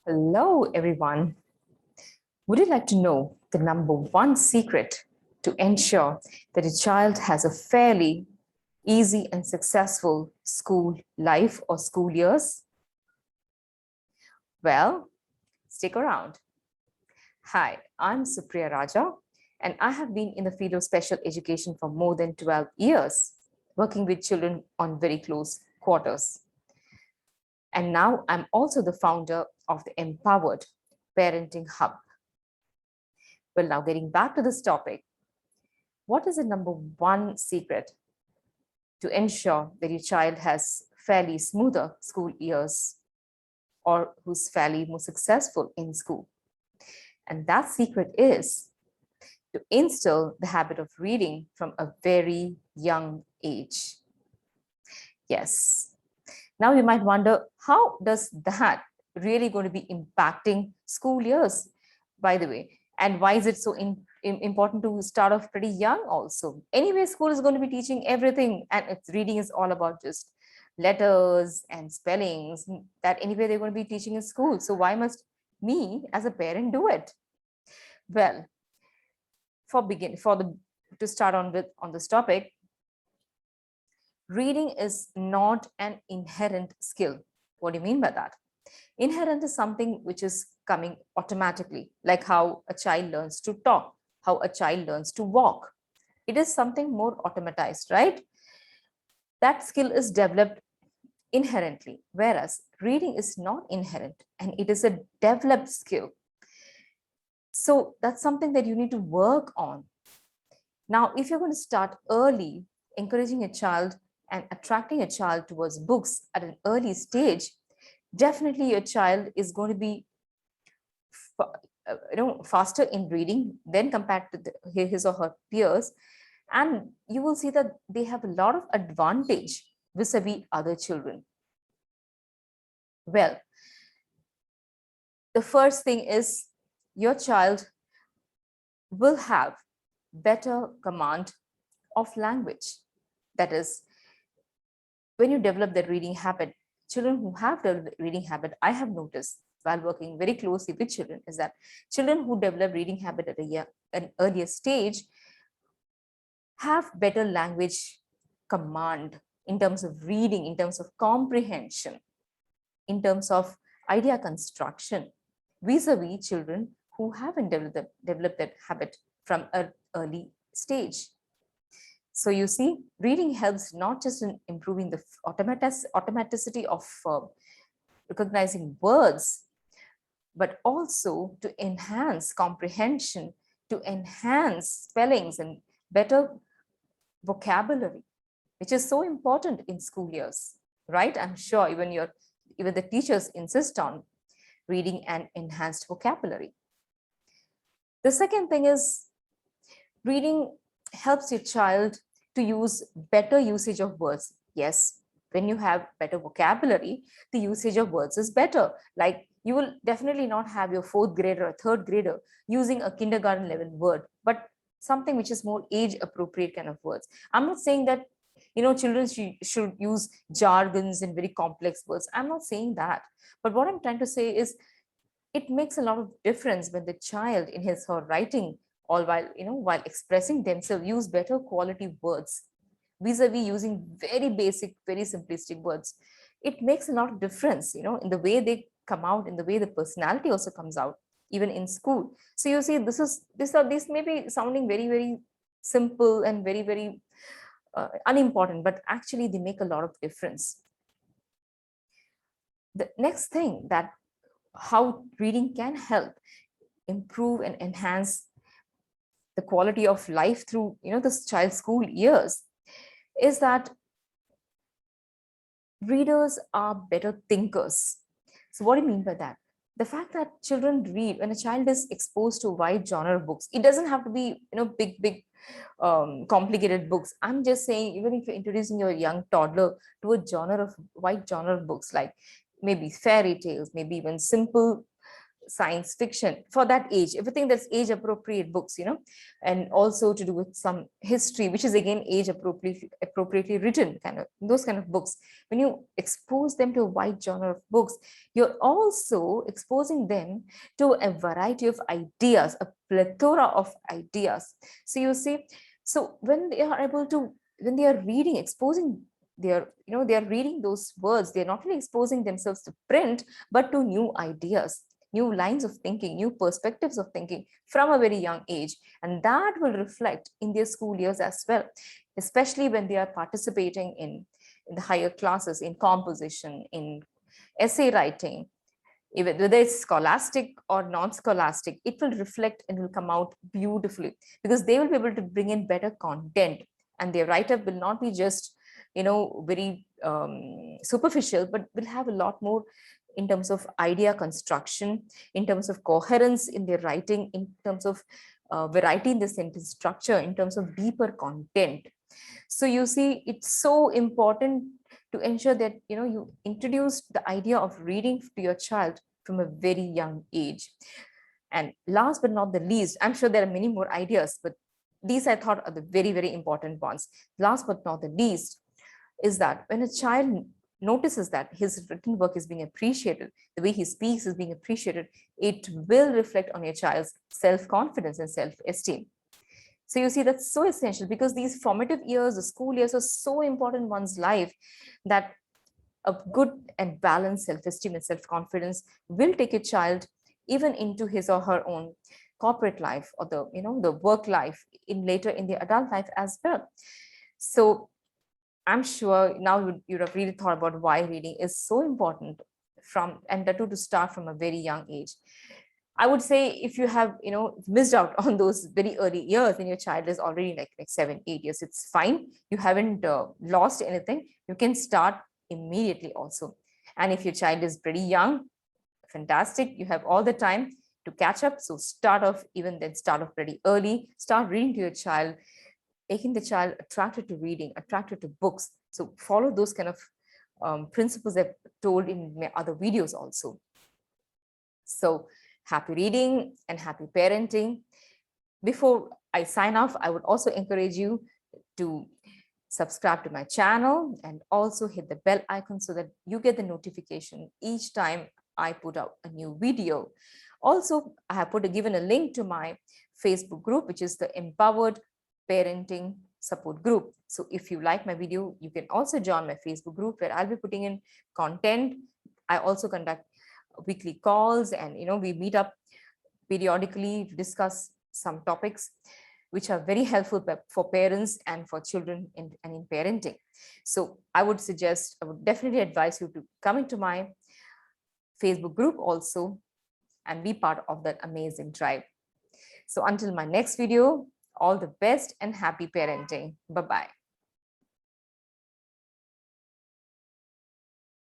Hello, everyone. Would you like to know the number one secret to ensure that a child has a fairly easy and successful school life or school years? Well, stick around. Hi, I'm Supriya Raja, and I have been in the field of special education for more than 12 years, working with children on very close quarters. And now I'm also the founder of the Empowered Parenting Hub. Well, now getting back to this topic, what is the number one secret to ensure that your child has fairly smoother school years or who's fairly more successful in school? And that secret is to instill the habit of reading from a very young age. Yes. Now you might wonder, how does that really going to be impacting school years, by the way? And why is it so important to start off pretty young also? Anyway, school is going to be teaching everything, and it's reading is all about just letters and spellings that anyway they're going to be teaching in school. So why must me as a parent do it? Well, to start on with on this topic, reading is not an inherent skill. What do you mean by that? Inherent is something which is coming automatically, like how a child learns to talk, how a child learns to walk. It is something more automatized, right? That skill is developed inherently, whereas reading is not inherent and it is a developed skill. So that's something that you need to work on. Now, if you're going to start early, encouraging a child and attracting a child towards books at an early stage, definitely your child is going to be faster in reading than compared to his or her peers, and you will see that they have a lot of advantage vis-a-vis other children. Well, the first thing is your child will have better command of language. That is, when you develop the reading habit, children who have developed the reading habit, I have noticed while working very closely with children, is that children who develop reading habit at an earlier stage have better language command in terms of reading, in terms of comprehension, in terms of idea construction, vis-a-vis children who haven't developed that habit from an early stage. So you see, reading helps not just in improving the automaticity of recognizing words, but also to enhance comprehension, to enhance spellings and better vocabulary, which is so important in school years, right? I'm sure even the teachers insist on reading and enhanced vocabulary. The second thing is reading helps your child to use better usage of words. Yes, when you have better vocabulary, the usage of words is better. Like you will definitely not have your fourth grader or third grader using a kindergarten level word, but something which is more age appropriate kind of words. I'm not saying that children should use jargons and very complex words. I'm not saying that. But what I'm trying to say is it makes a lot of difference when the child in his or her writing, all while expressing themselves, use better quality words vis-a-vis using very basic, very simplistic words. It makes a lot of difference in the way they come out, in the way the personality also comes out, even in school. So you see, this may be sounding very, very simple and very, very unimportant, but actually they make a lot of difference. The next thing, that how reading can help improve and enhance the quality of life through this child's school years, is that readers are better thinkers. So what do you mean by that? The fact that children read, when a child is exposed to a wide genre of books, it doesn't have to be big complicated books. I'm just saying, even if you're introducing your young toddler to a wide genre of books, like maybe fairy tales, maybe even simple science fiction for that age, everything that's age appropriate books, and also to do with some history, which is again age appropriately written, kind of those kind of books. When you expose them to a wide genre of books, you're also exposing them to a variety of ideas, a plethora of ideas. So you see, so when they are able to, when they are reading, exposing, they are reading those words, they're not only exposing themselves to print, but to new ideas, new lines of thinking, new perspectives of thinking from a very young age. And that will reflect in their school years as well, especially when they are participating in the higher classes, in composition, in essay writing, even whether it's scholastic or non-scholastic, it will reflect and will come out beautifully, because they will be able to bring in better content, and their write-up will not be just very superficial, but will have a lot more in terms of idea construction, in terms of coherence in their writing, in terms of variety in the sentence structure, in terms of deeper content. So you see, it's so important to ensure that you introduce the idea of reading to your child from a very young age. And last but not the least, I'm sure there are many more ideas, but these I thought are the very, very important ones. Last but not the least is that when a child notices that his written work is being appreciated, the way he speaks is being appreciated, it will reflect on your child's self-confidence and self-esteem. So you see, that's so essential, because these formative years, the school years, are so important in one's life, that a good and balanced self-esteem and self-confidence will take a child even into his or her own corporate life, or the work life in later in the adult life as well. So I'm sure now you'd have really thought about why reading is so important, and that too to start from a very young age. I would say, if you have missed out on those very early years and your child is already like 7, 8 years, it's fine. You haven't lost anything. You can start immediately also. And if your child is pretty young, fantastic. You have all the time to catch up. So start off pretty early. Start reading to your child, making the child attracted to reading, attracted to books. So follow those kind of principles I've told in my other videos also. So happy reading and happy parenting. Before I sign off, I would also encourage you to subscribe to my channel and also hit the bell icon so that you get the notification each time I put out a new video. Also, I have given a link to my Facebook group, which is the Empowered Parenting Support Group. So if you like my video, you can also join my Facebook group, where I'll be putting in content. I also conduct weekly calls, and we meet up periodically to discuss some topics which are very helpful for parents and for children and in parenting. So I would definitely advise you to come into my Facebook group also and be part of that amazing tribe. So until my next video, all the best and happy parenting. Bye-bye.